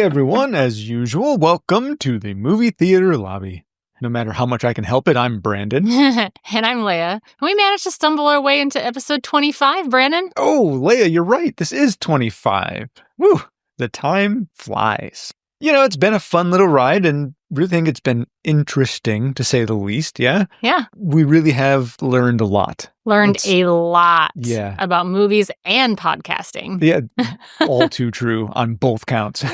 everyone, as usual, welcome to the movie theater lobby. No matter how much I can help it, I'm Brandon. And I'm Leia. We managed to stumble our way into episode 25, Brandon. Oh, Leia, you're right. This is 25. Woo! The time flies. You know, it's been a fun little ride, and really think it's been interesting, to say the least, yeah? Yeah. We really have learned a lot. A lot Yeah. about movies and podcasting. Yeah, all too true on both counts.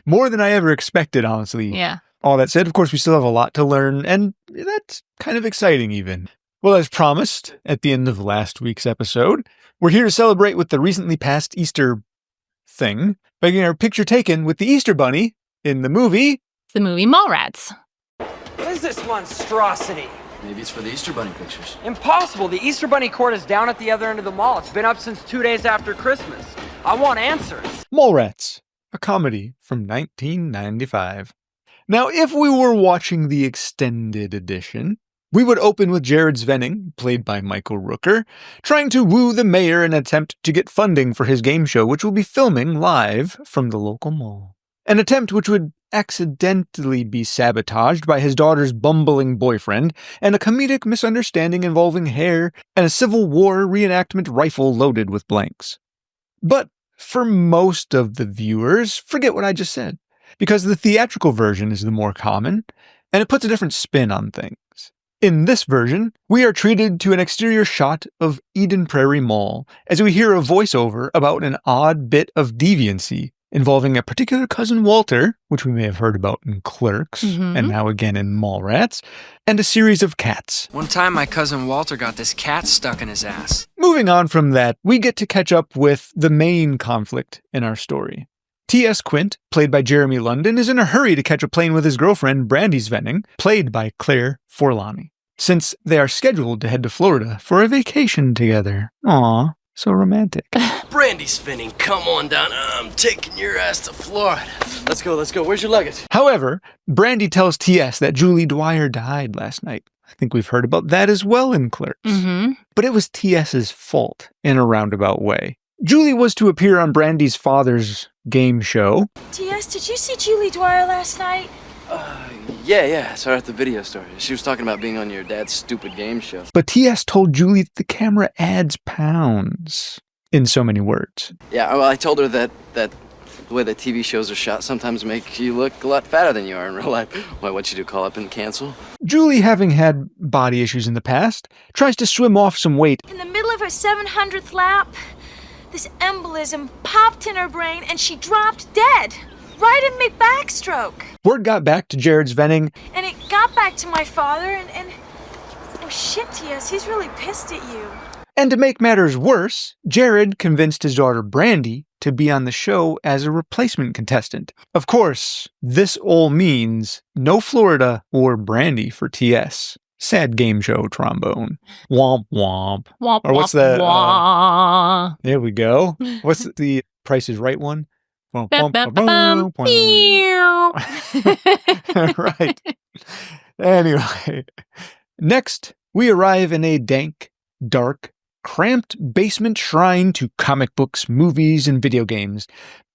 More than I ever expected, honestly. Yeah. All that said, of course, we still have a lot to learn, and that's kind of exciting even. Well, as promised at the end of last week's episode, we're here to celebrate with the recently passed Easter thing by getting our picture taken with the Easter Bunny in the movie... The movie Mallrats. What is this monstrosity? Maybe it's for the Easter Bunny pictures. Impossible. The Easter Bunny court is down at the other end of the mall. It's been up since 2 days after Christmas. I want answers. Mallrats, a comedy from 1995. Now, if we were watching the extended edition, we would open with Jared Svenning, played by Michael Rooker, trying to woo the mayor in an attempt to get funding for his game show, which will be filming live from the local mall. An attempt which would accidentally be sabotaged by his daughter's bumbling boyfriend and a comedic misunderstanding involving hair and a Civil War reenactment rifle loaded with blanks. But for most of the viewers, forget what I just said, because the theatrical version is the more common, and it puts a different spin on things. In this version, we are treated to an exterior shot of Eden Prairie Mall as we hear a voiceover about an odd bit of deviancy involving a particular cousin Walter, which we may have heard about in Clerks, and now again in Mallrats, and a series of cats. One time my cousin Walter got this cat stuck in his ass. Moving on from that, we get to catch up with the main conflict in our story. T.S. Quint, played by Jeremy London, is in a hurry to catch a plane with his girlfriend, Brandy Svenning, played by Claire Forlani, since they are scheduled to head to Florida for a vacation together. Aw, so romantic. Brandy spinning, come on down. I'm taking your ass to Florida. Let's go. Where's your luggage? However, Brandy tells T.S. that Julie Dwyer died last night. I think we've heard about that as well in Clerks. But it was T.S.'s fault in a roundabout way. Julie was to appear on Brandy's father's game show. T.S., did you see Julie Dwyer last night? Yeah, I saw her at the video store. She was talking about being on your dad's stupid game show. But T.S. told Julie that the camera adds pounds, in so many words. Yeah, well, I told her that the way the TV shows are shot sometimes make you look a lot fatter than you are in real life. Why, what'd you do, call up and cancel? Julie, having had body issues in the past, tries to swim off some weight. In the middle of her 700th lap, this embolism popped in her brain and she dropped dead. Right in mid-backstroke. Word got back to Jared Svenning. And it got back to my father and oh shit, T.S., he's really pissed at you. And to make matters worse, Jared convinced his daughter Brandy to be on the show as a replacement contestant. Of course, this all means no Florida or Brandy for T.S. Sad game show trombone. Womp womp. Womp, Or what's womp, the... wah. There we go. What's the Price is Right one? Bum, bum, bum, pew. Right. Anyway. Next, we arrive in a dank, dark, cramped basement shrine to comic books, movies, and video games.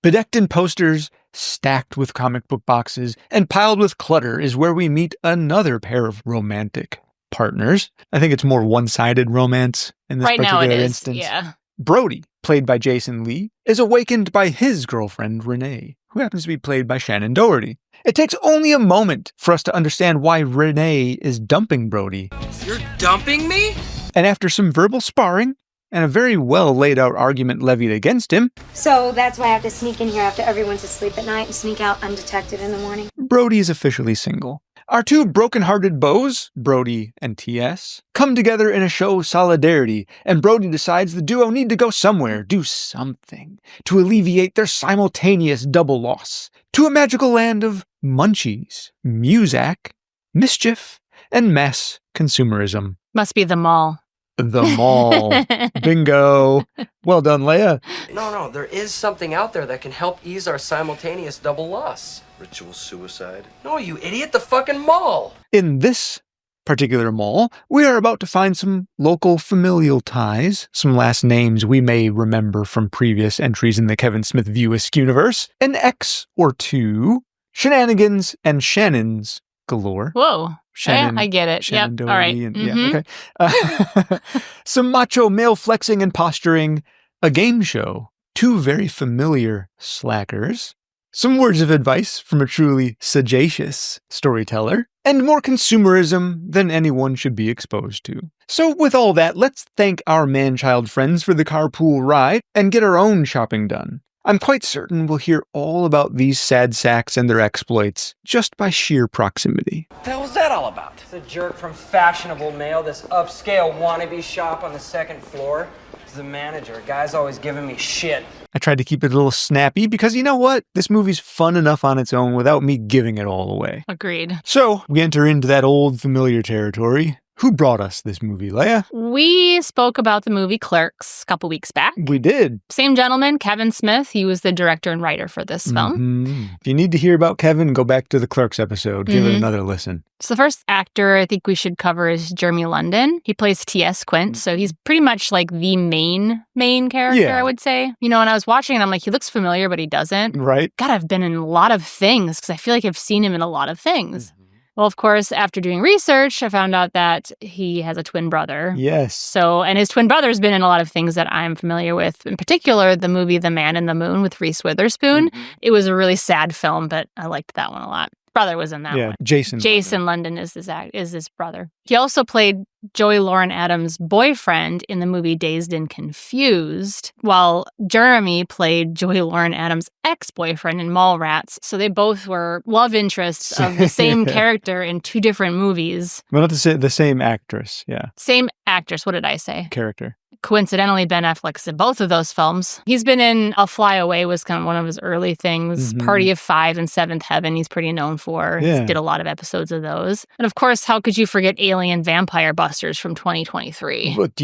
Bedecked in posters, stacked with comic book boxes, and piled with clutter is where we meet another pair of romantic partners. I think it's more one-sided romance in this Right now particular it is, instance. yeah. Brody, played by Jason Lee, is awakened by his girlfriend, Renee, who happens to be played by Shannon Doherty. It takes only a moment for us to understand why Renee is dumping Brody. You're dumping me? And after some verbal sparring and a very well laid out argument levied against him, So that's why I have to sneak in here after everyone's asleep at night and sneak out undetected in the morning. Brody is officially single. Our two broken-hearted beaus, Brody and T.S., come together in a show of solidarity, and Brody decides the duo need to go somewhere, do something, to alleviate their simultaneous double loss, to a magical land of munchies, muzak, mischief, and mass consumerism. Must be the mall. The mall. Bingo. Well done, Leia. No, there is something out there that can help ease our simultaneous double loss. Ritual suicide. No, you idiot, the fucking mall. In this particular mall, we are about to find some local familial ties, some last names we may remember from previous entries in the Kevin Smith View Askew universe, an X or two, shenanigans and Shannons galore. Whoa. Shannon, yeah, I get it. Shannon Yep. All right. Doherty and, Mhm. yeah, okay. Some macho male flexing and posturing, a game show, two very familiar slackers, some words of advice from a truly sagacious storyteller, and more consumerism than anyone should be exposed to. So with all that, let's thank our man-child friends for the carpool ride and get our own shopping done. I'm quite certain we'll hear all about these sad sacks and their exploits just by sheer proximity. What the hell was that all about? It's a jerk from Fashionable Mail, this upscale wannabe shop on the second floor. He's the manager. Guy's always giving me shit. I tried to keep it a little snappy because you know what? This movie's fun enough on its own without me giving it all away. Agreed. So, we enter into that old familiar territory. Who brought us this movie, Leia? We spoke about the movie Clerks a couple weeks back. We did. Same gentleman, Kevin Smith. He was the director and writer for this film. Mhm. If you need to hear about Kevin, go back to the Clerks episode. Give it another listen. So the first actor I think we should cover is Jeremy London. He plays T.S. Quint, so he's pretty much like the main character, Yeah. I would say. You know, when I was watching it, I'm like, he looks familiar, but he doesn't. Right? God, I've been in a lot of things because I feel like I've seen him in a lot of things. Well, of course, after doing research, I found out that he has a twin brother. Yes. So, and his twin brother's been in a lot of things that I'm familiar with. In particular, the movie The Man in the Moon with Reese Witherspoon. It was a really sad film, but I liked that one a lot. Brother was in that Yeah, one. Jason London is his brother. He also played Joey Lauren Adams' boyfriend in the movie Dazed and Confused, while Jeremy played Joey Lauren Adams' ex-boyfriend in Mallrats. So they both were love interests of the same character in two different movies. Well, not to say the same actress. Yeah. Same actress. What did I say? Character. Coincidentally, Ben Affleck's in both of those films. He's been in I'll Fly Away was kind of one of his early things. Party of Five and Seventh Heaven he's pretty known for. Yeah. He did a lot of episodes of those. And of course, how could you forget Alien Vampire Busters from 2023? But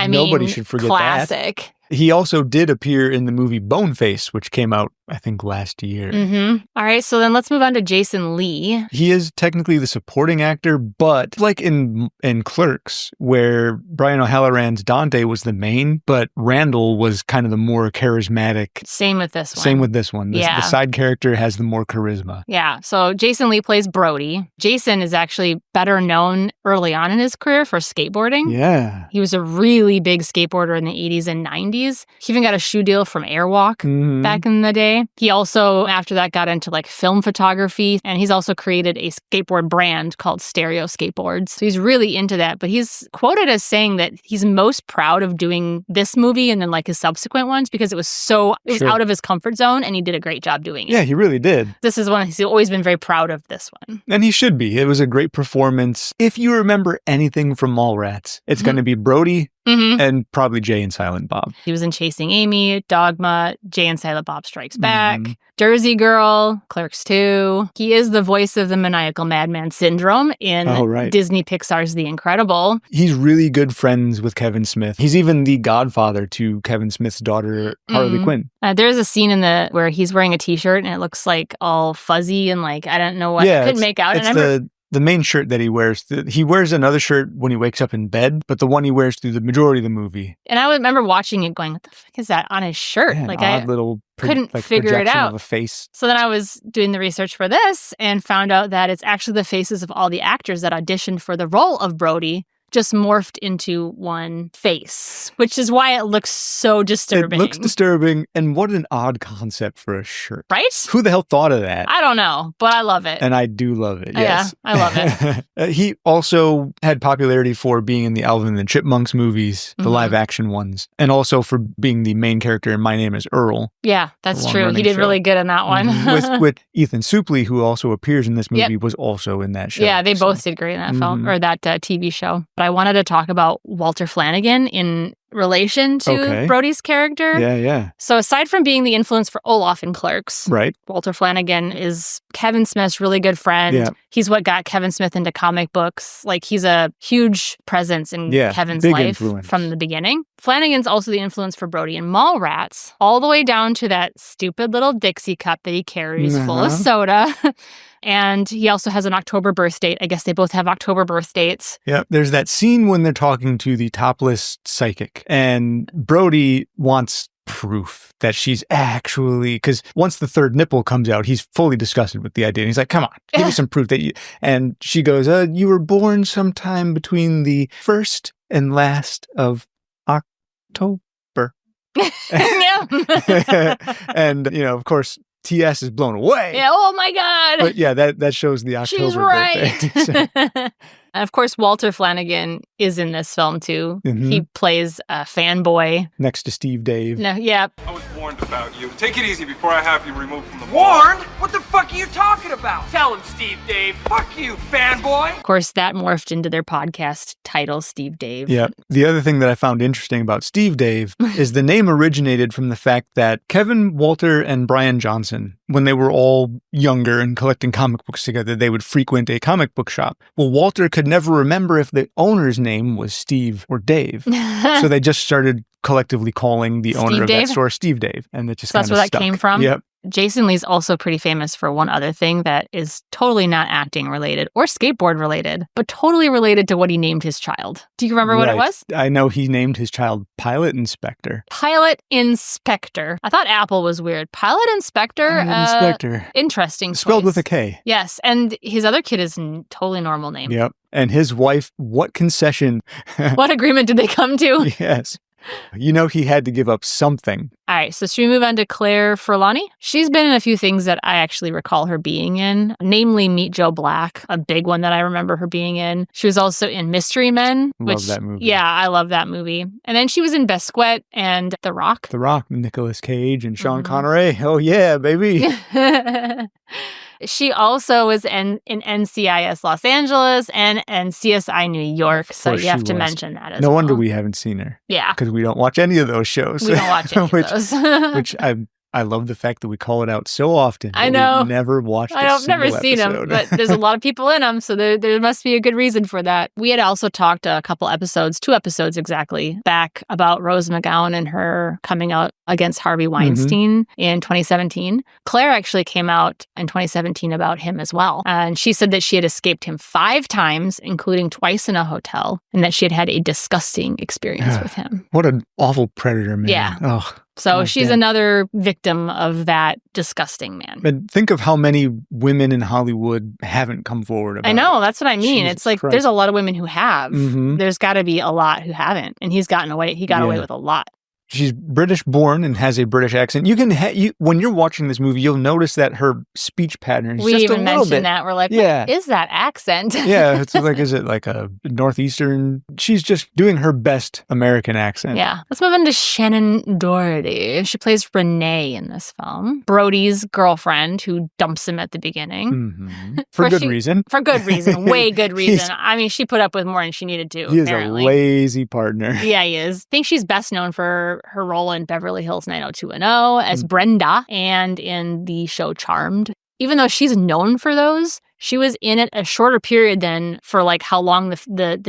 nobody should forget classic. that. He also did appear in the movie Boneface, which came out, I think, last year. All right, so then let's move on to Jason Lee. He is technically the supporting actor, but like in Clerks, where Brian O'Halloran's Dante was the main, but Randall was kind of the more charismatic. Same with this one. Same with this one. Yeah. The side character has the more charisma. Yeah, so Jason Lee plays Brody. Jason is actually better known early on in his career for skateboarding. Yeah. He was a really big skateboarder in the 80s and 90s. He even got a shoe deal from Airwalk back in the day. He also, after that, got into like film photography, and he's also created a skateboard brand called Stereo Skateboards. So he's really into that, but he's quoted as saying that he's most proud of doing this movie and then like his subsequent ones because it was out of his comfort zone and he did a great job doing it. Yeah, he really did. This is one he's always been very proud of this one. And he should be. It was a great performance. If you remember anything from Mallrats, it's going to be Brody and probably Jay and Silent Bob. He was in Chasing Amy, Dogma, Jay and Silent Bob Strikes Back, Jersey Girl, Clerks 2. He is the voice of the maniacal madman syndrome in Disney Pixar's The Incredible. He's really good friends with Kevin Smith. He's even the godfather to Kevin Smith's daughter, Harley Quinn. There's a scene where he's wearing a t-shirt and it looks like all fuzzy and like, I don't know what, I couldn't make out. It's the main shirt that he wears. He wears another shirt when he wakes up in bed, but the one he wears through the majority of the movie. And I remember watching it going, what the fuck is that on his shirt? Yeah, like odd little couldn't figure it out. Of a face. So then I was doing the research for this and found out that it's actually the faces of all the actors that auditioned for the role of Brody just morphed into one face, which is why it looks so disturbing. It looks disturbing, and what an odd concept for a shirt. Right? Who the hell thought of that? I don't know, but I love it. And I do love it, yes. Yeah, I love it. He also had popularity for being in the Alvin and the Chipmunks movies, the live-action ones, and also for being the main character in My Name is Earl. Yeah, that's true. He did really good in that one. with Ethan Suplee, who also appears in this movie, was also in that show. Yeah, they both did great in that film, or that TV show. But I wanted to talk about Walter Flanagan in relation to Brody's character. Yeah. So aside from being the influence for Olaf in Clerks, Walter Flanagan is Kevin Smith's really good friend. Yeah. He's what got Kevin Smith into comic books. Like, he's a huge presence in Kevin's life from the beginning. Flanagan's also the influence for Brody in Mallrats, all the way down to that stupid little Dixie cup that he carries full of soda. and he also has an October birth date. I guess they both have October birth dates. Yeah, there's that scene when they're talking to the topless psychic, and Brody wants proof that she's actually, because once the third nipple comes out, he's fully disgusted with the idea. And he's like, come on, give me some proof that you, and she goes, you were born sometime between the 1st and last of October. And, of course, TS is blown away. Yeah, oh my God. But yeah, that shows the October She's right. birthday. And of course, Walter Flanagan is in this film too. Mhm. He plays a fanboy. Next to Steve Dave. No, yeah. I was warned about you. Take it easy before I have you removed from the Warned? What the fuck are you talking about? Tell him, Steve Dave. Fuck you, fanboy! Of course, that morphed into their podcast title, Steve Dave. Yeah. The other thing that I found interesting about Steve Dave is the name originated from the fact that Kevin, Walter, and Brian Johnson, when they were all younger and collecting comic books together, they would frequent a comic book shop. Well, Walter could never remember if the owner's name was Steve or Dave. So they just started collectively calling the owner of that store Steve Dave. And it just So that's kind where of that stuck. came from? Yep. Jason Lee's also pretty famous for one other thing that is totally not acting related or skateboard related, but totally related to what he named his child. Do you remember what it was? I know he named his child Pilot Inspector. Pilot Inspector. I thought Apple was weird. Pilot Inspector? Inspector. Interesting Spelled choice. with a K. Yes, and his other kid is a totally normal name. Yep. And his wife, what concession? What agreement did they come to? Yes. He had to give up something. All right, so should we move on to Claire Furlani? She's been in a few things that I actually recall her being in, namely Meet Joe Black, a big one that I remember her being in. She was also in Mystery Men. Love that movie. Yeah, I love that movie. And then she was in Besquet and The Rock. The Rock, Nicolas Cage, and Sean Connery. Oh, yeah, baby. She also was in NCIS Los Angeles and CSI New York, so you have to mention that as well. No wonder we haven't seen her. Yeah. Because we don't watch any of those shows. We don't watch any of those. Which I love the fact that we call it out so often. I know. We've never watched I've never seen them, but there's a lot of people in them, so there must be a good reason for that. We had also talked a couple episodes, 2 episodes exactly, back about Rose McGowan and her coming out against Harvey Weinstein in 2017. Claire actually came out in 2017 about him as well. And she said that she had escaped him 5 times, including twice in a hotel, and that she had had a disgusting experience with him. What an awful predator, man. Yeah. Oh. So she's another victim of that disgusting man. But think of how many women in Hollywood haven't come forward about I know, it. that's what I mean. Jesus it's like Christ. there's a lot of women who have. Mhm. There's got to be a lot who haven't. And he's gotten away. He got away with a lot. She's British born and has a British accent. You can when you're watching this movie, you'll notice that her speech pattern is We just a even little mentioned bit. that. We're like, Yeah. what is that accent? Yeah, it's like, is it like a Northeastern? She's just doing her best American accent. Yeah. Let's move on to Shannon Doherty. She plays Renee in this film, Brody's girlfriend who dumps him at the beginning. Mhm. For good reason. For good reason. Way good reason. I mean, she put up with more than she needed to, He is apparently. a lazy partner. Yeah, he is. I think she's best known for her role in Beverly Hills 90210 as Brenda and in the show Charmed. Even though she's known for those, she was in it a shorter period than for like how long the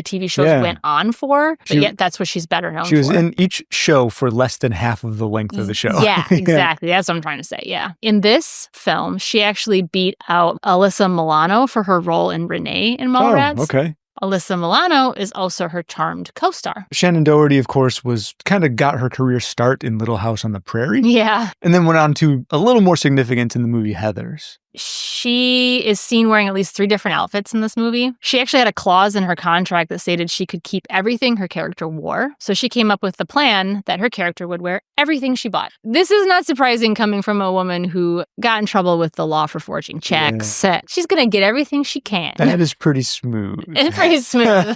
TV shows went on for. But yet that's what she's better known for. She was in each show for less than half of the length of the show. Yeah, exactly. That's what I'm trying to say. Yeah. In this film, she actually beat out Alyssa Milano for her role in Renee in Mallrats. Oh, okay. Alyssa Milano is also her Charmed co-star. Shannon Doherty, of course, kind of got her career start in Little House on the Prairie. Yeah. And then went on to a little more significance in the movie Heathers. She is seen wearing at least 3 different outfits in this movie. She actually had a clause in her contract that stated she could keep everything her character wore. So she came up with the plan that her character would wear everything she bought. This is not surprising coming from a woman who got in trouble with the law for forging checks. Yeah. She's going to get everything she can. That is pretty smooth. It's pretty smooth.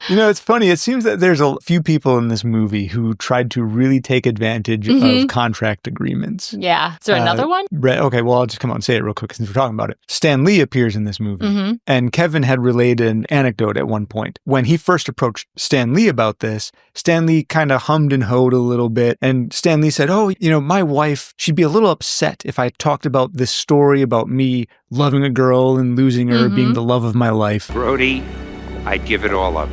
It's funny. It seems that there's a few people in this movie who tried to really take advantage of contract agreements. Yeah. Is there another one? Okay, well, I'll just come on and say it real quick since we're talking about it. Stan Lee appears in this movie. And Kevin had relayed an anecdote at one point. When he first approached Stan Lee about this, Stan Lee kind of hummed and hawed a little bit. And Stan Lee said, my wife, she'd be a little upset if I talked about this story about me loving a girl and losing her, being the love of my life. Brody, I'd give it all up.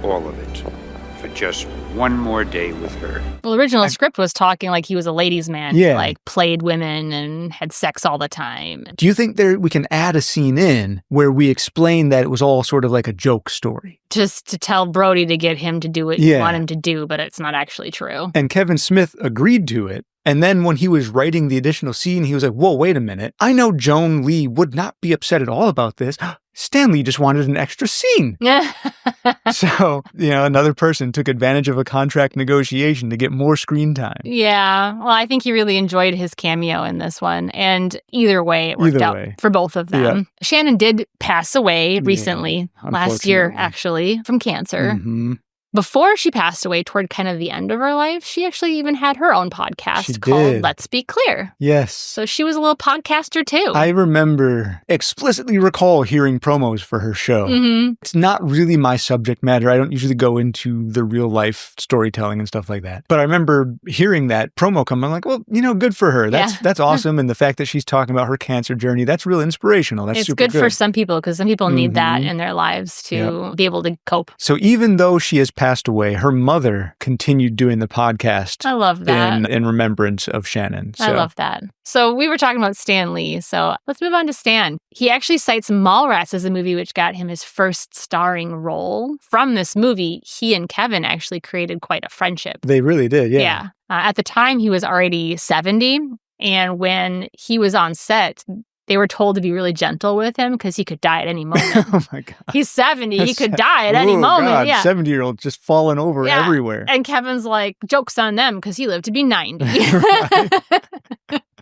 All of it. For just one more day with her. Well, the original script was talking like he was a ladies' man. Yeah. Like played women and had sex all the time. Do you think we can add a scene in where we explain that it was all sort of like a joke story? Just to tell Brody to get him to do what you want him to do, but it's not actually true. And Kevin Smith agreed to it. And then when he was writing the additional scene, he was like, whoa, wait a minute. I know Joan Lee would not be upset at all about this. Stan Lee just wanted an extra scene. So, another person took advantage of a contract negotiation to get more screen time. Yeah. Well, I think he really enjoyed his cameo in this one. And either way, it worked out for both of them. Yeah. Shannon did pass away recently, last year, actually, from cancer. Mm-hmm. Before she passed away, toward kind of the end of her life, she actually even had her own podcast called Let's Be Clear. Yes. So she was a little podcaster too. I explicitly recall hearing promos for her show. Mm-hmm. It's not really my subject matter. I don't usually go into the real life storytelling and stuff like that. But I remember hearing that promo come. I'm like, well, good for her. That's awesome. And the fact that she's talking about her cancer journey, that's real inspirational. That's super good for some people because some people need that in their lives to be able to cope. So even though she has passed away, her mother continued doing the podcast. I love that. In remembrance of Shannon. So. I love that. So we were talking about Stan Lee. So let's move on to Stan. He actually cites Mallrats as a movie which got him his first starring role. From this movie, he and Kevin actually created quite a friendship. They really did, yeah. Yeah. At the time, he was already 70. And when he was on set, they were told to be really gentle with him because he could die at any moment. Oh my God. He's 70. He could die at any moment. God, yeah. 70-year-old just falling over everywhere. And Kevin's like, joke's on them because he lived to be 90.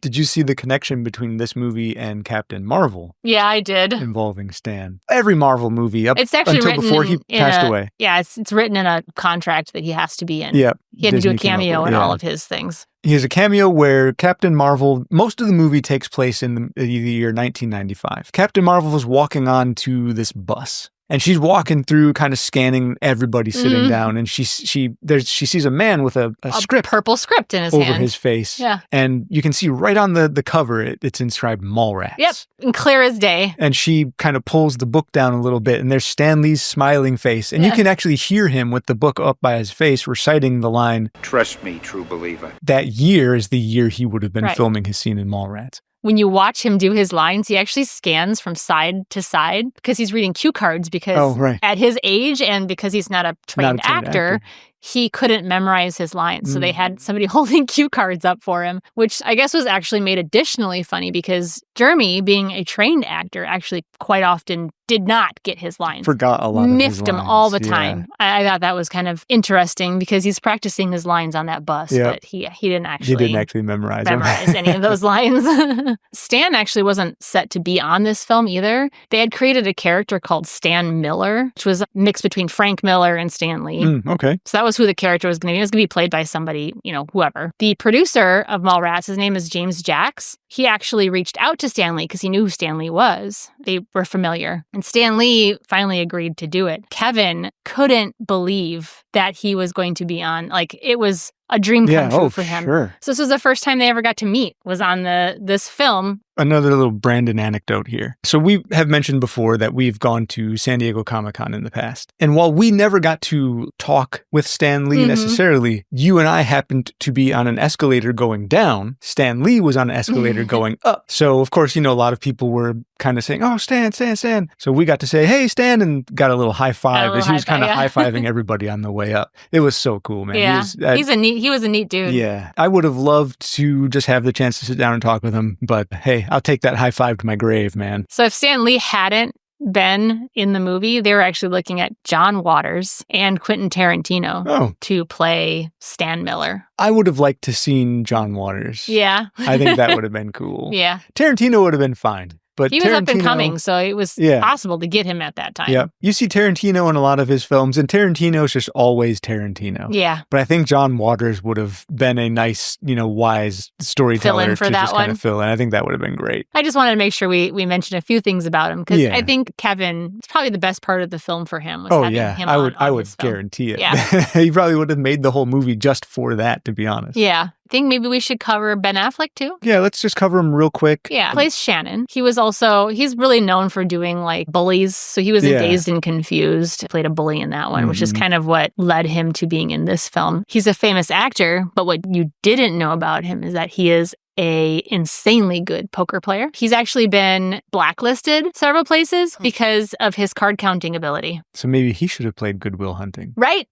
Did you see the connection between this movie and Captain Marvel? Yeah, I did. Involving Stan. Every Marvel movie it's actually until before he passed away. Yeah, it's written in a contract that he has to be in. Yeah. He had to do a cameo in all of his things. He has a cameo where Captain Marvel, most of the movie takes place in the year 1995. Captain Marvel is walking onto this bus. And she's walking through, kind of scanning everybody sitting down, and she sees a man with a script, purple script in his over hand. his face. Yeah, and you can see right on the cover it's inscribed Mallrats. Yep, and clear as day. And she kind of pulls the book down a little bit, and there's Stan Lee's smiling face, and you can actually hear him with the book up by his face reciting the line, "Trust me, true believer." That year is the year he would have been filming his scene in Mallrats. When you watch him do his lines, he actually scans from side to side because he's reading cue cards because at his age and because he's not a trained actor, he couldn't memorize his lines. So they had somebody holding cue cards up for him, which I guess was actually made additionally funny because Jeremy, being a trained actor, actually quite often did not get his lines. Forgot a lot of his Miffed him lines. all the time. I thought that was kind of interesting because he's practicing his lines on that bus, but he didn't actually memorize any of those lines. Stan actually wasn't set to be on this film either. They had created a character called Stan Miller, which was a mix between Frank Miller and Stan Lee. Okay. So that was who the character was going to be. It was going to be played by somebody, whoever. The producer of Mallrats, his name is James Jacks. He actually reached out to Stan Lee because he knew who Stan Lee was. They were familiar. And Stan Lee finally agreed to do it. Kevin couldn't believe that he was going to be on. Like, it was a dream come true for him. Sure. So this was the first time they ever got to meet, was on this film. Another little Brandon anecdote here. So we have mentioned before that we've gone to San Diego Comic-Con in the past. And while we never got to talk with Stan Lee necessarily, you and I happened to be on an escalator going down. Stan Lee was on an escalator going up. So, of course, a lot of people were kind of saying, oh, Stan. So we got to say, hey, Stan, and got a little high five as he was kind of high-fiving everybody on the way up. It was so cool, man. Yeah, he was a neat dude. Yeah. I would have loved to just have the chance to sit down and talk with him, but hey, I'll take that high five to my grave, man. So if Stan Lee hadn't been in the movie, they were actually looking at John Waters and Quentin Tarantino to play Stan Miller. I would have liked to seen John Waters. Yeah. I think that would have been cool. Yeah. Tarantino would have been fine. But he was up and coming, so it was possible to get him at that time. Yeah. You see Tarantino in a lot of his films, and Tarantino's just always Tarantino. Yeah. But I think John Waters would have been a nice, wise storyteller to just kind of fill in. I think that would have been great. I just wanted to make sure we mentioned a few things about him, because I think Kevin, it's probably the best part of the film for him, was having him I would guarantee it. Yeah. He probably would have made the whole movie just for that, to be honest. Yeah. I think maybe we should cover Ben Affleck too. Yeah, let's just cover him real quick. Yeah, plays Shannon. He's really known for doing like bullies. So he was in Dazed and Confused, played a bully in that one, which is kind of what led him to being in this film. He's a famous actor, but what you didn't know about him is that he is a insanely good poker player. He's actually been blacklisted several places because of his card counting ability. So maybe he should have played Good Will Hunting. Right?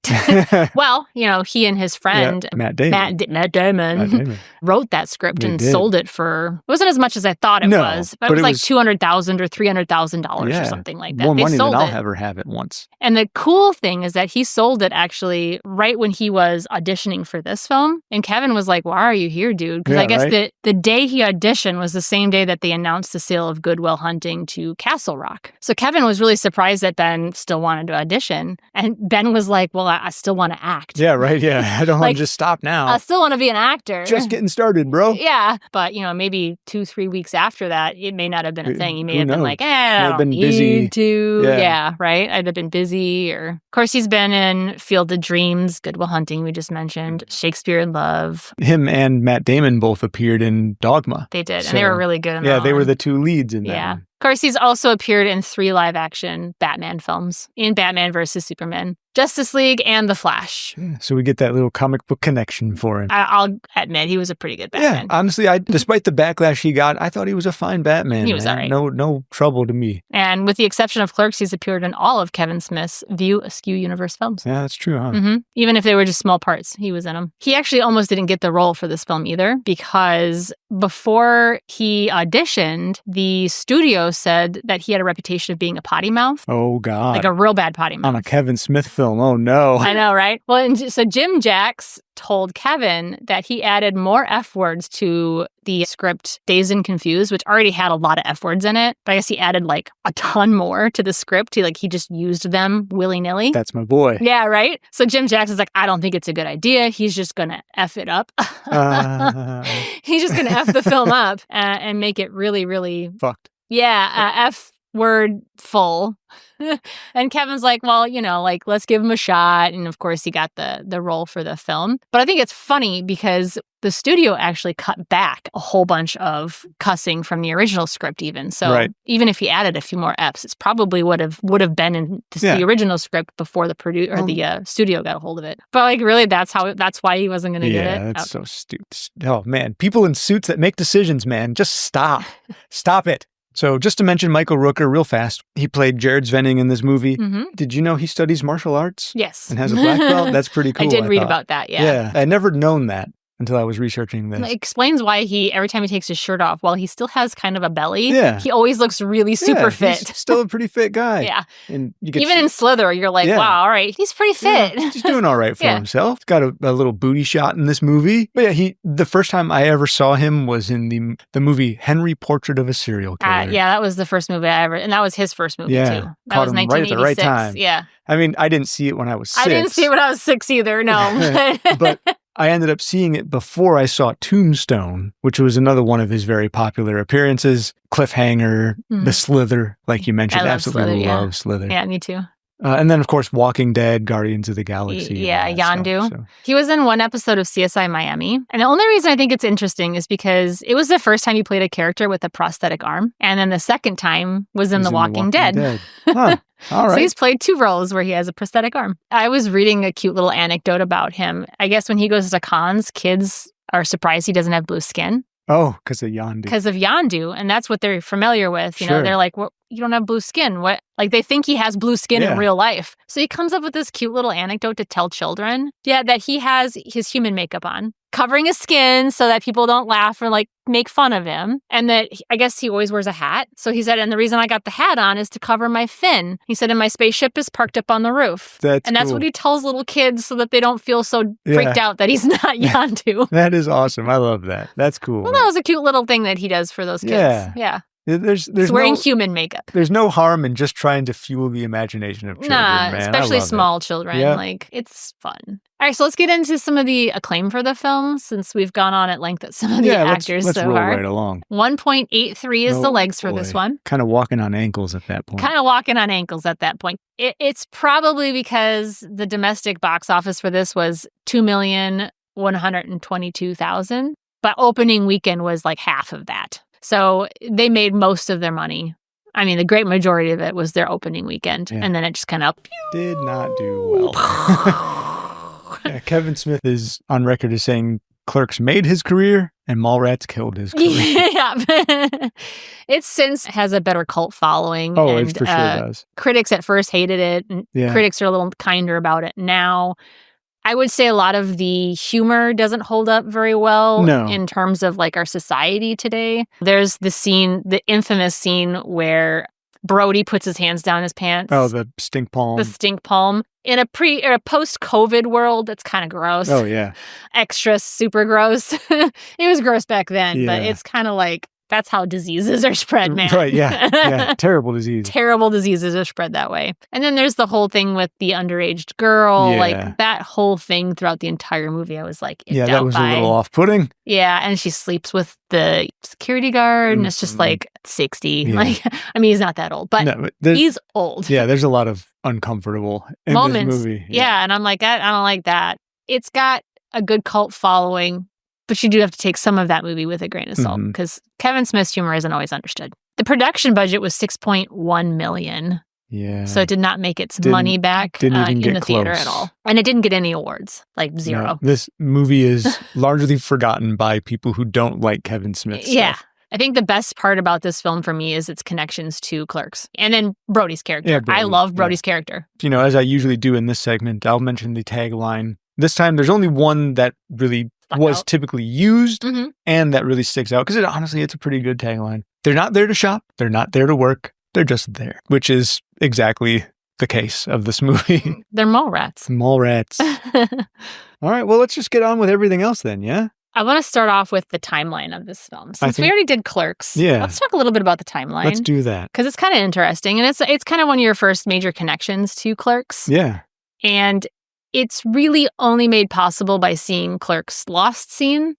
Well, he and his friend Matt Damon. Matt Damon wrote that script and sold it for, it wasn't as much as I thought it was, but it was like $200,000 or $300,000 or something like that. More They money sold than I'll it. ever have it once. And the cool thing is that he sold it actually right when he was auditioning for this film. And Kevin was like, why are you here, dude? Because I guess the day he auditioned was the same day that they announced the sale of Good Will Hunting to Castle Rock. So Kevin was really surprised that Ben still wanted to audition. And Ben was like, well, I still want to act. Yeah, right. Yeah. I don't want Like, to just stop now. I still want to be an actor. Just getting started, bro. Yeah. But, maybe 2-3 weeks after that, it may not have been a thing. He may have been like, I don't been need busy. to. Yeah, right? I'd have been busy. Or, of course, he's been in Field of Dreams, Good Will Hunting, we just mentioned, Shakespeare in Love. Him and Matt Damon both appeared in Dogma. They did, and they were really good in that Yeah, they were one. the two leads in that Yeah. one. Of course, he's also appeared in 3 live-action Batman films, in Batman vs. Superman, Justice League, and The Flash. Yeah, so we get that little comic book connection for him. I'll admit, he was a pretty good Batman. Yeah, honestly, despite the backlash he got, I thought he was a fine Batman. He was man. all right. No trouble to me. And with the exception of Clerks, he's appeared in all of Kevin Smith's View Askew universe films. Yeah, that's true, huh? Even if they were just small parts, he was in them. He actually almost didn't get the role for this film either, because before he auditioned, the studio said that he had a reputation of being a potty mouth. Oh, God. Like a real bad potty mouth. On a Kevin Smith film. Oh, no. I know, right? Well, and so Jim Jacks told Kevin that he added more F words to the script Dazed and Confused, which already had a lot of F words in it. But I guess he added like a ton more to the script. He just used them willy-nilly. That's my boy. Yeah, right? So Jim Jacks is like, I don't think it's a good idea. He's just going to F it up. He's just going to F the film up and make it really, really... Fucked. Yeah, F word full. And Kevin's like, well, let's give him a shot. And of course, he got the role for the film. But I think it's funny because the studio actually cut back a whole bunch of cussing from the original script even. So even if he added a few more Fs, it's probably would have been in the original script before the studio got a hold of it. But really, that's why he wasn't going to get it. Yeah, that's so stupid. Oh, man. People in suits that make decisions, man. Just stop. Stop it. So just to mention Michael Rooker real fast, he played Jared Svenning in this movie. Did you know he studies martial arts? Yes. And has a black belt? That's pretty cool. I did read about that, yeah. Yeah. I'd never known that until I was researching this. It explains why every time he takes his shirt off, while he still has kind of a belly, Yeah. he always looks really super fit. He's still a pretty fit guy. Yeah. And you get Even in Slither, you're like, wow, all right, he's pretty fit. Yeah, he's doing all right for himself. He's got a little booty shot in this movie. But yeah, the first time I ever saw him was in the movie Henry, Portrait of a Serial Killer. Yeah, that was the first movie I ever, and that was his first movie too. That Caught was him right at the right 1986. time. Yeah. I mean, I didn't see it when I was 6. I didn't see it when I was 6 either, no. But I ended up seeing it before I saw Tombstone, which was another one of his very popular appearances. Cliffhanger, The Slither, like you mentioned. I love Absolutely Slither, love Slither. Yeah, me too. And then, of course, Walking Dead, Guardians of the Galaxy. Yeah, and all that Yondu. stuff, so. He was in one episode of CSI Miami. And the only reason I think it's interesting is because it was the first time he played a character with a prosthetic arm. And then the second time was in The Walking Dead. Huh. All right. So he's played 2 roles where he has a prosthetic arm. I was reading a cute little anecdote about him. I guess when he goes to cons, kids are surprised he doesn't have blue skin. Oh, because of Yondu. Because of Yondu. And that's what they're familiar with. You know, they're like, well, you don't have blue skin. What? Like they think he has blue skin in real life. So he comes up with this cute little anecdote to tell children. Yeah, that he has his human makeup on, covering his skin so that people don't laugh or like make fun of him. And that I guess he always wears a hat. So he said, and the reason I got the hat on is to cover my fin. He said, and my spaceship is parked up on the roof. That's cool. what he tells little kids so that they don't feel so freaked out that he's not Yondu. That is awesome. I love that. That's cool. Well, that was a cute little thing that he does for those kids. Yeah. There's He's wearing human makeup. There's no harm in just trying to fuel the imagination of children, man. Especially small children. Yep. Like, it's fun. All right, so let's get into some of the acclaim for the film, since we've gone on at length at some of the actors let's so roll far. right along. 1.83 is the legs for this one. Kind of walking on ankles at that point. Kind of walking on ankles at that point. It's probably because the domestic box office for this was $2 million $122,000, but opening weekend was like half of that. So they made most of their money. I mean, the great majority of it was their opening weekend. And then it just kind of did not do well. Kevin Smith is on record as saying Clerks made his career and Mallrats killed his career. Yeah. It since has a better cult following. Oh, and, it for sure does. Critics at first hated it. And critics are a little kinder about it now. I would say a lot of the humor doesn't hold up very well in terms of like our society today. There's the scene, the infamous scene where Brody puts his hands down his pants. Oh, the stink palm. The stink palm. In a post-COVID world, that's kind of gross. Oh, yeah. Extra super gross. It was gross back then, but it's kind of like, that's how diseases are spread, man. Right, yeah. Terrible disease. Terrible diseases are spread that way. And then there's the whole thing with the underage girl. Like, that whole thing throughout the entire movie, I was like, that was a little off-putting. Yeah, and she sleeps with the security guard, and it's just like 60. Yeah. Like, I mean, he's not that old, but he's old. Yeah, there's a lot of uncomfortable in moments. This movie. Yeah, and I'm like, I don't like that. It's got a good cult following, but you do have to take some of that movie with a grain of salt because Kevin Smith's humor isn't always understood. The production budget was $6.1 million. Yeah. So it did not make its money back in the theater at all. And it didn't get any awards, like zero. No, this movie is largely forgotten by people who don't like Kevin Smith stuff. Yeah. I think the best part about this film for me is its connections to Clerks. And then Brody's character. Yeah, Brody. I love Brody's character. You know, as I usually do in this segment, I'll mention the tagline. This time, there's only one that really was typically used and that really sticks out because honestly, it's a pretty good tagline. They're not there to shop. They're not there to work. They're just there, which is exactly the case of this movie. They're Mallrats. Mallrats. All right, well, let's just get on with everything else then, yeah? I want to start off with the timeline of this film. Since we already did Clerks, let's talk a little bit about the timeline. Let's do that. Because it's kind of interesting, and it's kind of one of your first major connections to Clerks. Yeah. And it's really only made possible by seeing Clerks' lost scene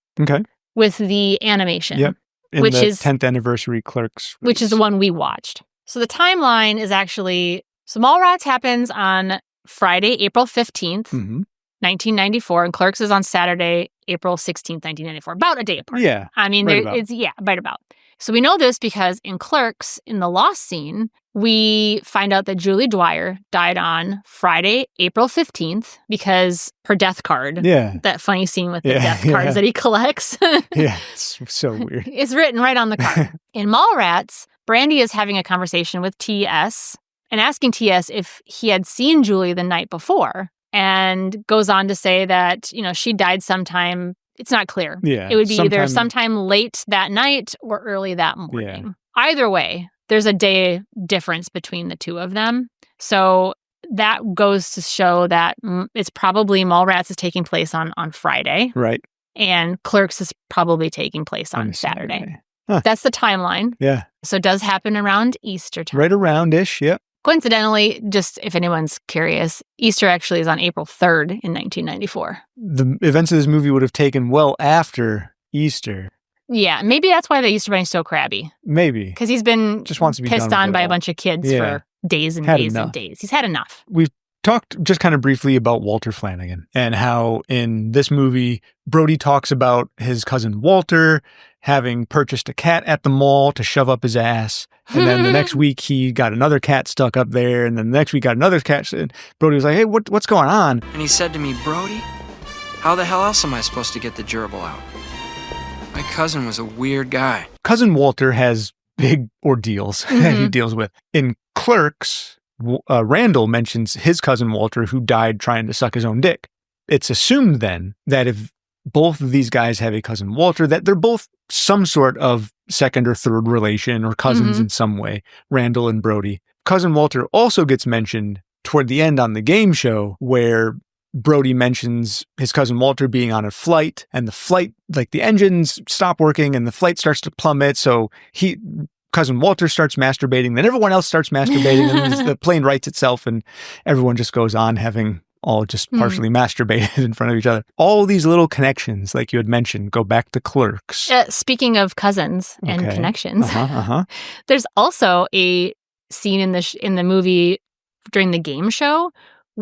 with the animation. Yep. Which is 10th anniversary Clerks. Which is the one we watched. So the timeline is actually, Mallrats happens on Friday, April 15th, 1994, and Clerks is on Saturday, April 16th, 1994. About a day apart. Yeah. I mean, right about. So we know this because in Clerks, in the lost scene, we find out that Julie Dwyer died on Friday, April 15th, because her death card, that funny scene with the death cards that he collects. Yeah, it's so weird. It's written right on the card. In Mallrats, Brandy is having a conversation with T.S. and asking T.S. if he had seen Julie the night before, and goes on to say that, she died sometime. It's not clear. Yeah, it would be either sometime late that night or early that morning. Yeah. Either way, there's a day difference between the two of them. So that goes to show that it's probably Mallrats is taking place on Friday. Right. And Clerks is probably taking place on Saturday. Huh. That's the timeline. Yeah. So it does happen around Easter time. Right around-ish, yep. Coincidentally, just if anyone's curious, Easter actually is on April 3rd in 1994. The events of this movie would have taken well after Easter. Yeah, maybe that's why the Easter Bunny's so crabby. Maybe. Because he's been just wants to be pissed on by a bunch of kids for days and days and days. He's had enough. We've talked just kind of briefly about Walter Flanagan and how in this movie, Brody talks about his cousin Walter having purchased a cat at the mall to shove up his ass. And then the next week, he got another cat stuck up there. And then the next week, got another cat. And Brody was like, hey, what's going on? And he said to me, Brody, how the hell else am I supposed to get the gerbil out? My cousin was a weird guy. Cousin Walter has big ordeals that he deals with. In Clerks, Randall mentions his cousin Walter who died trying to suck his own dick. It's assumed then that if both of these guys have a cousin Walter, that they're both some sort of second or third relation or cousins in some way, Randall and Brody. Cousin Walter also gets mentioned toward the end on the game show where Brody mentions his cousin Walter being on a flight and the flight, like the engines stop working and the flight starts to plummet. So cousin Walter starts masturbating, then everyone else starts masturbating and the plane rights itself and everyone just goes on having all just partially masturbated in front of each other. All these little connections, like you had mentioned, go back to Clerks. Speaking of cousins and connections, there's also a scene in the movie during the game show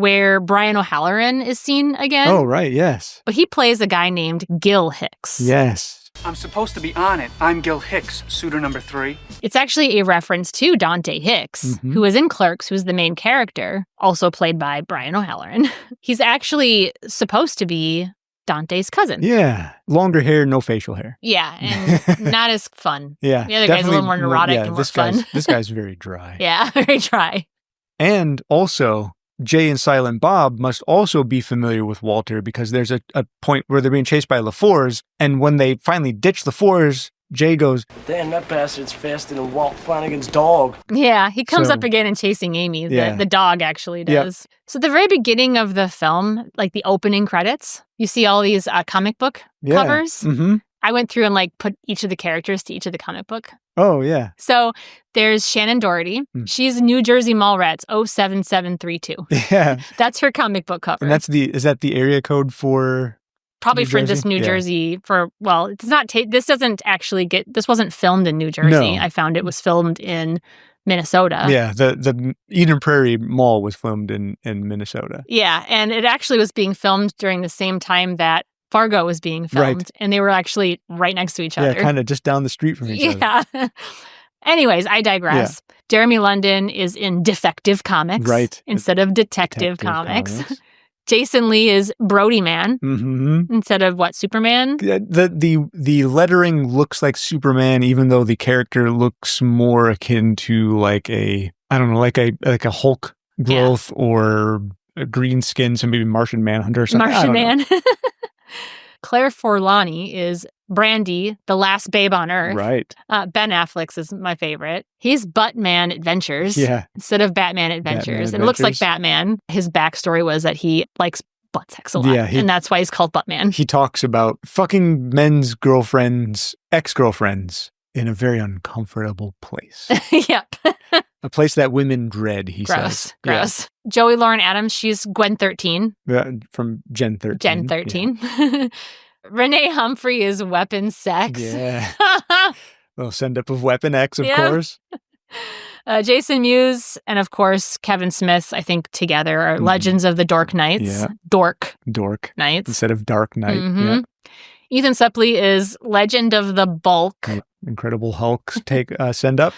where Brian O'Halloran is seen again. Oh, right, yes. But he plays a guy named Gil Hicks. Yes. I'm supposed to be on it. I'm Gil Hicks, suitor number 3. It's actually a reference to Dante Hicks, who is in Clerks, who's the main character, also played by Brian O'Halloran. He's actually supposed to be Dante's cousin. Yeah. Longer hair, no facial hair. Yeah, and not as fun. Yeah. The other guy's a little more neurotic and more fun. This guy's very dry. Yeah, very dry. And also, Jay and Silent Bob must also be familiar with Walter because there's a point where they're being chased by LaFours, and when they finally ditch LaFours, Jay goes, "Damn, that bastard's faster than Walt Flanagan's dog." Yeah, he comes up again in Chasing Amy. The dog actually does. Yep. So at the very beginning of the film, like the opening credits, you see all these comic book covers. Mm-hmm. I went through and like put each of the characters to each of the comic book. Oh, yeah. So there's Shannon Doherty. She's New Jersey Mallrats 07732. Yeah. That's her comic book cover. And is that the area code for... Probably for this New Jersey it's not, this wasn't filmed in New Jersey. No. I found it was filmed in Minnesota. Yeah, the Eden Prairie Mall was filmed in Minnesota. Yeah, and it actually was being filmed during the same time that Fargo was being filmed. Right. And they were actually right next to each other. Yeah, kind of just down the street from each other. Yeah. Anyways, I digress. Yeah. Jeremy London is in Defective Comics instead of Detective Comics. Jason Lee is Brody Man instead of Superman? The lettering looks like Superman, even though the character looks more akin to like a Hulk growth or a green skin, so maybe Martian Manhunter or something. Martian Man. Claire Forlani is Brandy, the last babe on Earth. Right. Ben Affleck's is my favorite. He's Buttman Adventures instead of Batman Adventures. It looks like Batman. His backstory was that he likes butt sex a lot, and that's why he's called Buttman. He talks about fucking men's girlfriends, ex-girlfriends, in a very uncomfortable place. Yep. A place that women dread, he says. Gross. Yeah. Joey Lauren Adams, she's Gwen 13. From Gen 13. Gen 13. Yeah. Renee Humphrey is Weapon Sex. Yeah. Little send-up of Weapon X, of course. Jason Mewes and, of course, Kevin Smith, I think, together are Legends of the Dork Knights. Yeah. Dork Knights. Instead of Dark Knight. Mm-hmm. Yeah. Ethan Suplee is Legend of the Bulk. Incredible Hulk's send up.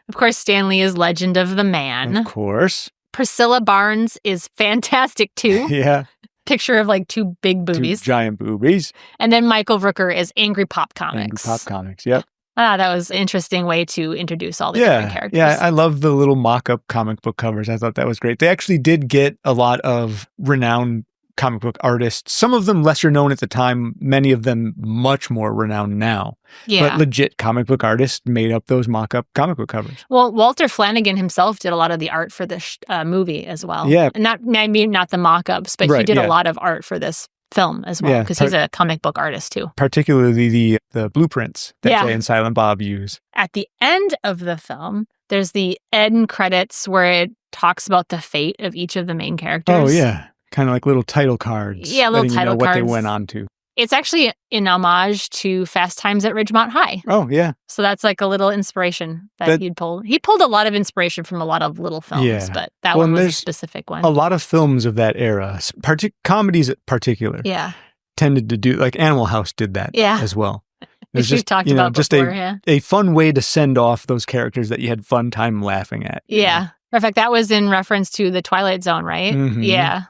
Of course, Stanley is Legend of the Man. Of course. Priscilla Barnes is Fantastic 2. Yeah. Picture of like two big boobies. 2 giant boobies. And then Michael Rooker is Angry Pop Comics. Angry Pop Comics, yep. That was an interesting way to introduce all the different characters. Yeah, I love the little mock-up comic book covers. I thought that was great. They actually did get a lot of renowned comic book artists, some of them lesser known at the time, many of them much more renowned now. Yeah. But legit comic book artists made up those mock-up comic book covers. Well, Walter Flanagan himself did a lot of the art for this movie as well. Yeah. Not the mock-ups, but he did a lot of art for this film as well, because he's a comic book artist too. Particularly the blueprints that Jay and Silent Bob use. At the end of the film, there's the end credits where it talks about the fate of each of the main characters. Oh, yeah. Kind of like little title cards. Yeah, little title cards. What they went on to. It's actually in homage to Fast Times at Ridgemont High. Oh, yeah. So that's like a little inspiration that he'd pulled. He pulled a lot of inspiration from a lot of little films, but that one was a specific one. A lot of films of that era, comedies in particular, tended to do, like Animal House did that as well. Which we've talked about just before, a fun way to send off those characters that you had fun time laughing at. Yeah. In fact, that was in reference to The Twilight Zone, right? Mm-hmm. Yeah.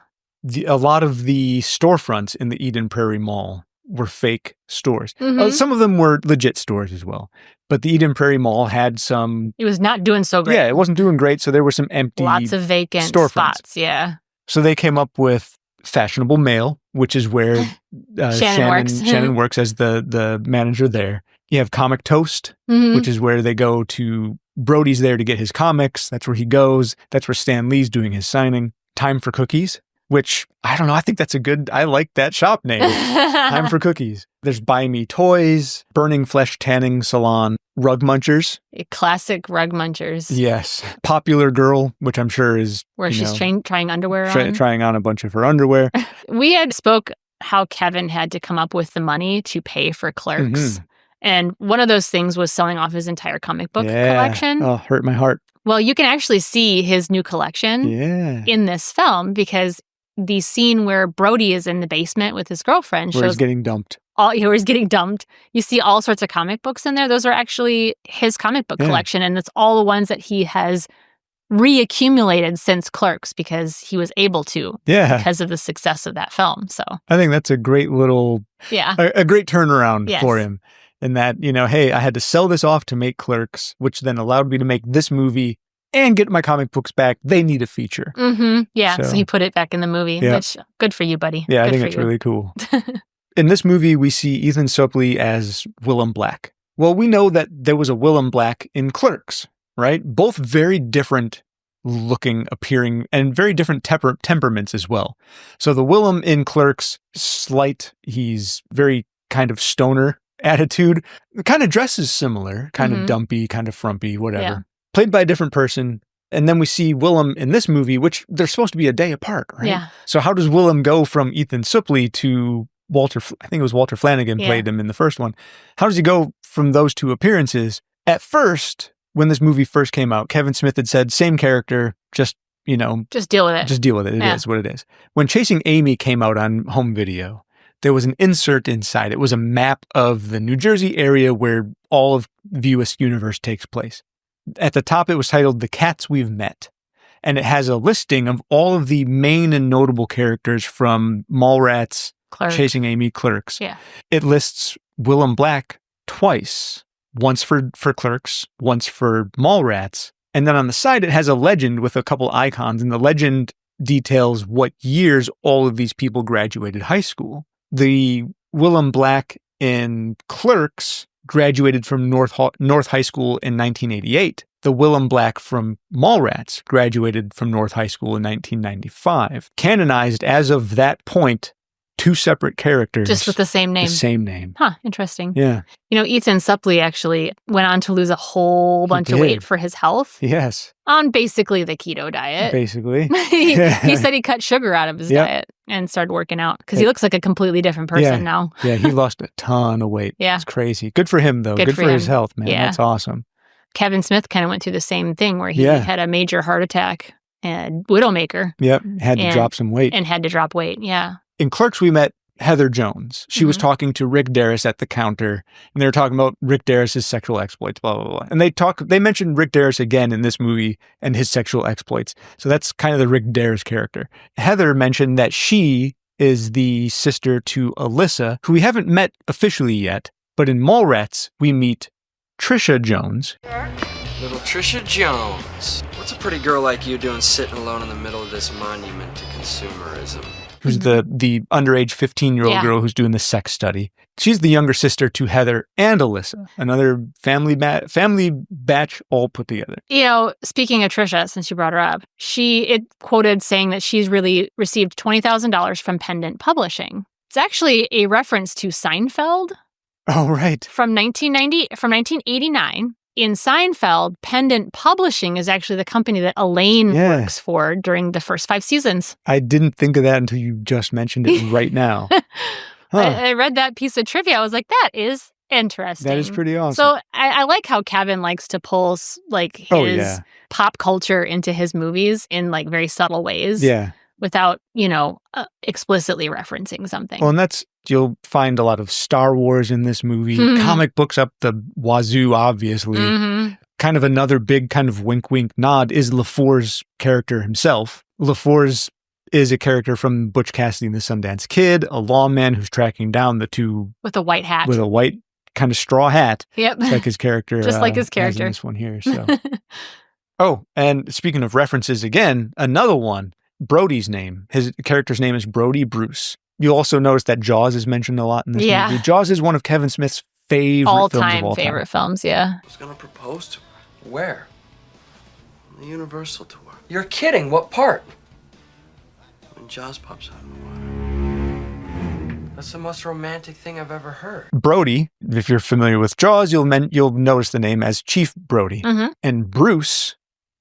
A lot of the storefronts in the Eden Prairie Mall were fake stores. Mm-hmm. Some of them were legit stores as well. But the Eden Prairie Mall had some... It was not doing so great. Yeah, it wasn't doing great, so there were some empty lots of vacant storefronts. Spots, yeah. So they came up with Fashionable Mail, which is where Shannon works as the manager there. You have Comic Toast, which is where they go to... Brody's there to get his comics. That's where he goes. That's where Stan Lee's doing his signing. Time for Cookies, which, I don't know, I think I like that shop name. Time for Cookies. There's Buy Me Toys, Burning Flesh Tanning Salon, Rug Munchers. Classic Rug Munchers. Yes. Popular Girl, which I'm sure is... Where she's trying underwear on. Trying on a bunch of her underwear. We had spoke how Kevin had to come up with the money to pay for Clerks. Mm-hmm. And one of those things was selling off his entire comic book collection. Oh, hurt my heart. Well, you can actually see his new collection in this film because the scene where Brody is in the basement with his girlfriend Where he's shows getting dumped. where he's getting dumped. You see all sorts of comic books in there. Those are actually his comic book collection, and it's all the ones that he has reaccumulated since Clerks because he was able to because of the success of that film. So I think that's a great little, a great turnaround for him in that, you know, hey, I had to sell this off to make Clerks, which then allowed me to make this movie and get my comic books back. They need a feature. Yeah, so he put it back in the movie, which good for you, buddy. Yeah, good I think it's really cool. In this movie, we see Ethan Suplee as Willem Black. Well, we know that there was a Willem Black in Clerks, right? Both very different looking, appearing, and very different temperaments as well. So the Willem in Clerks, slight, he's very kind of stoner attitude, kind of dresses similar, kind of dumpy, kind of frumpy, whatever. Yeah. Played by a different person. And then we see Willem in this movie, which they're supposed to be a day apart, right? Yeah. So how does Willem go from Ethan Suplee to I think it was Walter Flanagan played him in the first one. How does he go from those two appearances? At first, when this movie first came out, Kevin Smith had said, same character, just, you know. Just deal with it. Just deal with it. It is what it is. When Chasing Amy came out on home video, there was an insert inside. It was a map of the New Jersey area where all of the U.S. universe takes place. At the top, it was titled The Cats We've Met. And it has a listing of all of the main and notable characters from Mallrats, Chasing Amy, Clerks. Yeah. It lists Willem Black twice. Once for Clerks, once for Mallrats. And then on the side, it has a legend with a couple icons. And the legend details what years all of these people graduated high school. The Willem Black in Clerks graduated from North High School in 1988. The Willem Black from Mallrats graduated from North High School in 1995. Canonized as of that point, two separate characters. Just with the same name. The same name. Huh, interesting. Yeah. You know, Ethan Suplee actually went on to lose a whole bunch of weight for his health. Yes. On basically the keto diet. Basically. he said he cut sugar out of his diet and started working out because he looks like a completely different person now. Yeah, he lost a ton of weight. Yeah. It's crazy. Good for him, though. Good for his health, man. Yeah. That's awesome. Kevin Smith kind of went through the same thing where he had a major heart attack and Widowmaker. Yep. Had to drop some weight. And had to drop weight, yeah. In Clerks, we met Heather Jones. She was talking to Rick Darris at the counter, and they were talking about Rick Darris's sexual exploits, blah, blah, blah. And they mentioned Rick Darris again in this movie and his sexual exploits. So that's kind of the Rick Darris character. Heather mentioned that she is the sister to Alyssa, who we haven't met officially yet, but in Mallrats, we meet Trisha Jones. Little Trisha Jones. What's a pretty girl like you doing sitting alone in the middle of this monument to consumerism? Who's the underage 15-year-old girl who's doing the sex study. She's the younger sister to Heather and Alyssa, another family batch all put together. You know, speaking of Trisha, since you brought her up, it quoted saying that she's really received $20,000 from Pendant Publishing. It's actually a reference to Seinfeld. Oh, right. From 1989. In Seinfeld, Pendant Publishing is actually the company that Elaine works for during the first 5 seasons. I didn't think of that until you just mentioned it right now. Huh. I read that piece of trivia. I was like, that is interesting. That is pretty awesome. So I like how Kevin likes to pull like his pop culture into his movies in like very subtle ways. Yeah. Without, explicitly referencing something. Well, and you'll find a lot of Star Wars in this movie, comic books up the wazoo, obviously. Kind of another big kind of wink, wink nod is LaFour's character himself. LaFour's is a character from Butch Cassidy and the Sundance Kid, a lawman who's tracking down the two. With a white hat. With a white kind of straw hat. Yep. Like his character. Just like his character. In this one here. So. Oh, and speaking of references again, another one. Brody's name. His character's name is Brody Bruce. You'll also notice that Jaws is mentioned a lot in this movie. Jaws is one of Kevin Smith's favorite films of all time. Favorite films, yeah. I was going to propose to her. Where? On the Universal tour. You're kidding. What part? When Jaws pops out of the water. That's the most romantic thing I've ever heard. Brody, if you're familiar with Jaws, you'll notice the name as Chief Brody. And Bruce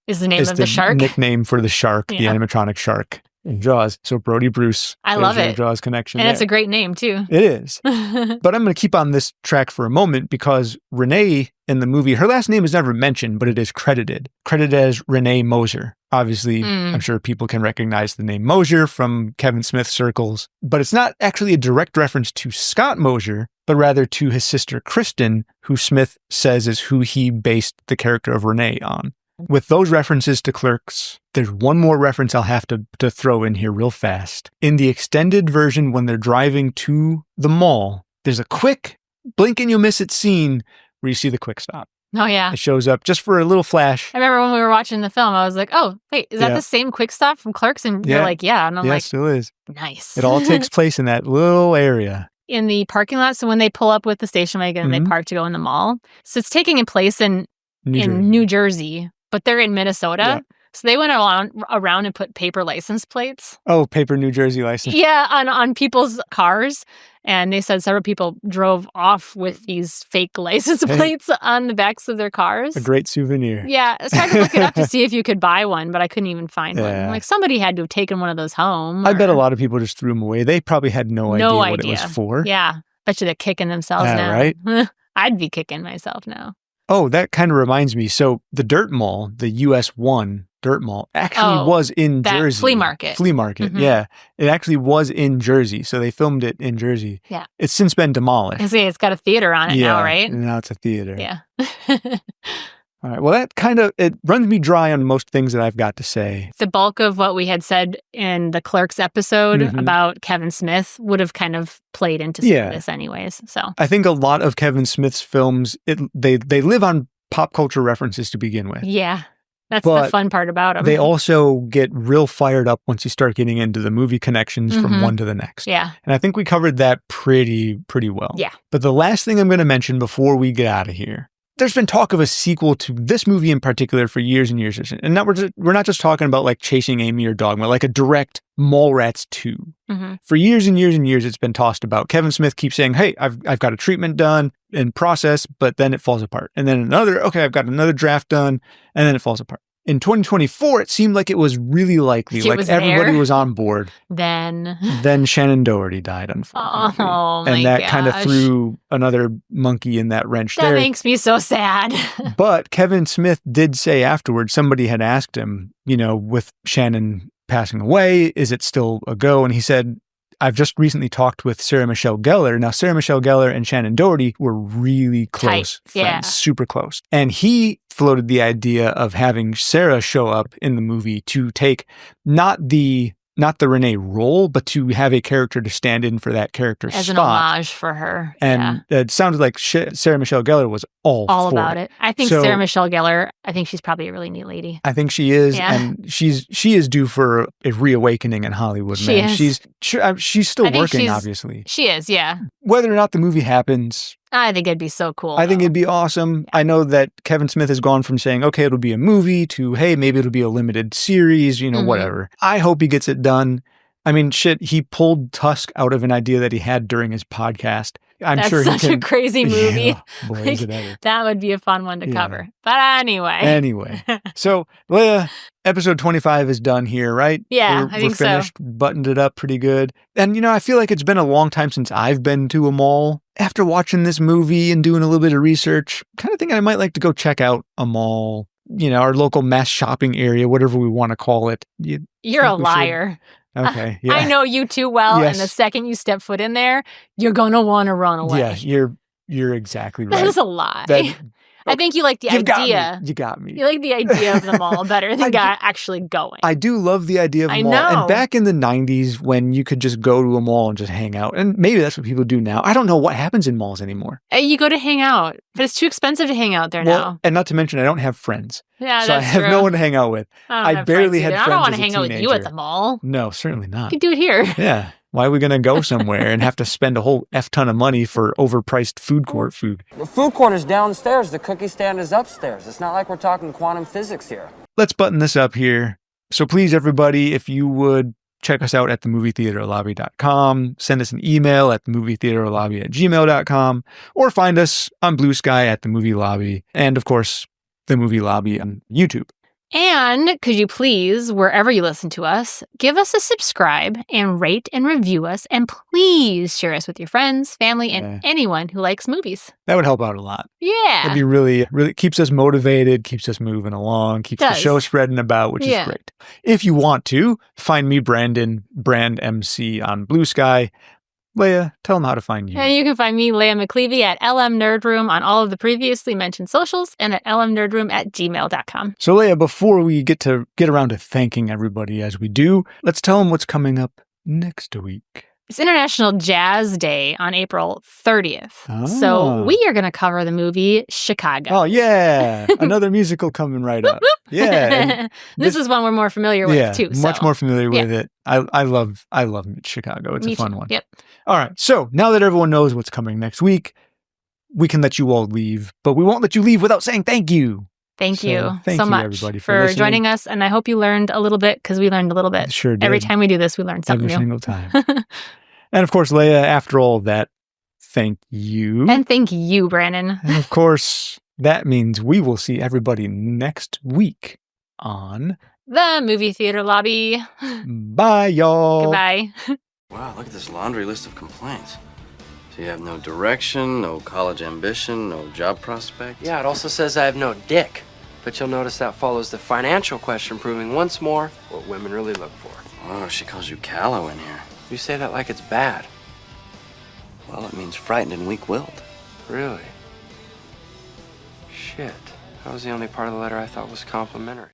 is the name of the shark? Nickname for the shark, the animatronic shark in Jaws. So Brody Bruce. I love it. Jaws connection. And it's a great name too. It is. But I'm going to keep on this track for a moment because Renee in the movie, her last name is never mentioned, but it is credited as Renee Moser. Obviously, I'm sure people can recognize the name Mosier from Kevin Smith circles, but it's not actually a direct reference to Scott Mosier, but rather to his sister Kristen, who Smith says is who he based the character of Renee on. With those references to Clerks, there's one more reference I'll have to throw in here real fast. In the extended version, when they're driving to the mall, there's a quick blink and you'll miss it scene where you see the quick stop. Oh, yeah. It shows up just for a little flash. I remember when we were watching the film, I was like, oh, wait, is that the same quick stop from Clerks? And you're like, yeah. And I'm like, it still is. Nice. It all takes place in that little area. In the parking lot, so when they pull up with the station wagon and they park to go in the mall. So it's taking place in New Jersey, but they're in Minnesota. Yeah. So they went around and put paper license plates. Oh, paper New Jersey license. Yeah, on people's cars. And they said several people drove off with these fake license plates on the backs of their cars. A great souvenir. Yeah, I tried to look it up to see if you could buy one, but I couldn't even find one. I'm like, somebody had to have taken one of those home. I bet a lot of people just threw them away. They probably had no idea what it was for. Yeah, bet you they're kicking themselves now. Right? I'd be kicking myself now. Oh, that kind of reminds me. So the Dirt Mall, the US 1 Dirt Mall, actually was in Jersey. Flea market, yeah. It actually was in Jersey. So they filmed it in Jersey. Yeah. It's since been demolished. I see, it's got a theater on it now, right? Now it's a theater. Yeah. All right. Well, that it runs me dry on most things that I've got to say. The bulk of what we had said in the Clerks episode about Kevin Smith would have kind of played into some of this anyways. So I think a lot of Kevin Smith's films, they live on pop culture references to begin with. Yeah. That's the fun part about them. They also get real fired up once you start getting into the movie connections from one to the next. Yeah. And I think we covered that pretty well. Yeah. But the last thing I'm going to mention before we get out of here, there's been talk of a sequel to this movie in particular for years and years. And now we're not just talking about like Chasing Amy or Dogma, like a direct Mallrats 2. For years and years and years, it's been tossed about. Kevin Smith keeps saying, hey, I've got a treatment done in process, but then it falls apart. And then I've got another draft done, and then it falls apart. In 2024, it seemed like it was really likely, everybody was on board. Then Shannon Doherty died, unfortunately. Oh, and that kind of threw another monkey in that wrench there. That makes me so sad. But Kevin Smith did say afterwards, somebody had asked him, with Shannon passing away, is it still a go? And he said, I've just recently talked with Sarah Michelle Gellar. Now, Sarah Michelle Gellar and Shannon Doherty were really close friends, super close. And he floated the idea of having Sarah show up in the movie to take not the Renee role, but to have a character to stand in for that character's spot. As an homage for her. And it sounded like Sarah Michelle Gellar was all for about it. I think Sarah Michelle Gellar, I think she's probably a really neat lady. I think she is. Yeah. And she is due for a reawakening in Hollywood, man. She's still working, obviously. She is, yeah. Whether or not the movie happens, I think it'd be so cool. I think it'd be awesome. I know that Kevin Smith has gone from saying, okay, it'll be a movie to, hey, maybe it'll be a limited series, whatever. I hope he gets it done. I mean, he pulled Tusk out of an idea that he had during his podcast. That's such a crazy movie. Yeah, boy, is it ever. That would be a fun one to cover. But anyway. So, Leia, episode 25 is done here, right? Yeah, I think we're finished, buttoned it up pretty good. And, I feel like it's been a long time since I've been to a mall. After watching this movie and doing a little bit of research, kind of think I might like to go check out a mall, our local mass shopping area, whatever we want to call it. You're a liar. Okay. Yeah. I know you too well, and the second you step foot in there, you're going to want to run away. Yeah, you're exactly right. That is a lie. I think you like the idea. You got me. You like the idea of the mall better than actually going. I do love the idea of a mall. Know. And back in the 90s when you could just go to a mall and just hang out, and maybe that's what people do now. I don't know what happens in malls anymore. You go to hang out, but it's too expensive to hang out there now. And not to mention, I don't have friends. Yeah, so I have no one to hang out with. I barely had friends. I don't want to as a hang out with you at the mall. No, certainly not. You can do it here. Yeah. Why are we going to go somewhere and have to spend a whole F ton of money for overpriced food court food? The food corner's downstairs. The cookie stand is upstairs. It's not like we're talking quantum physics here. Let's button this up here. So please, everybody, if you would check us out at themovietheaterlobby.com, send us an email at themovietheaterlobby@gmail.com, or find us on Blue Sky at The Movie Lobby, and of course, The Movie Lobby on YouTube. And could you please, wherever you listen to us, give us a subscribe and rate and review us. And please share us with your friends, family, and anyone who likes movies. That would help out a lot. Yeah. It'd be really keeps us motivated, keeps us moving along, keeps the show spreading about, which is great. If you want to, find me, Brandon, Brand MC on Blue Sky. Leia, tell them how to find you. And you can find me, Leia McClevey, at LM Nerdroom on all of the previously mentioned socials and at lmnerdroom@gmail.com. So Leia, before we get around to thanking everybody as we do, let's tell them what's coming up next week. It's International Jazz Day on April 30th. So we are going to cover the movie Chicago. Oh, yeah. Another musical coming right up. Yeah. This is one we're more familiar with, too. Much more familiar with it. I love Chicago. It's Me a fun too. one. Yep. All right. So now that everyone knows what's coming next week, we can let you all leave, but we won't let you leave without saying thank you. Thank you thank so you, much everybody, for joining us. And I hope you learned a little bit, because we learned a little bit. Sure did. Every time we do this, we learn something Every new. single time. And of course, Leia, after all that, thank you. And thank you, Brandon. And of course, that means we will see everybody next week on The Movie Theater Lobby. Bye, y'all. Goodbye. Wow, look at this laundry list of complaints. So you have no direction, no college ambition, no job prospect? Yeah, it also says I have no dick. But you'll notice that follows the financial question, proving once more what women really look for. Oh, she calls you callow in here. You say that like it's bad. Well, it means frightened and weak-willed. Really? Shit. That was the only part of the letter I thought was complimentary.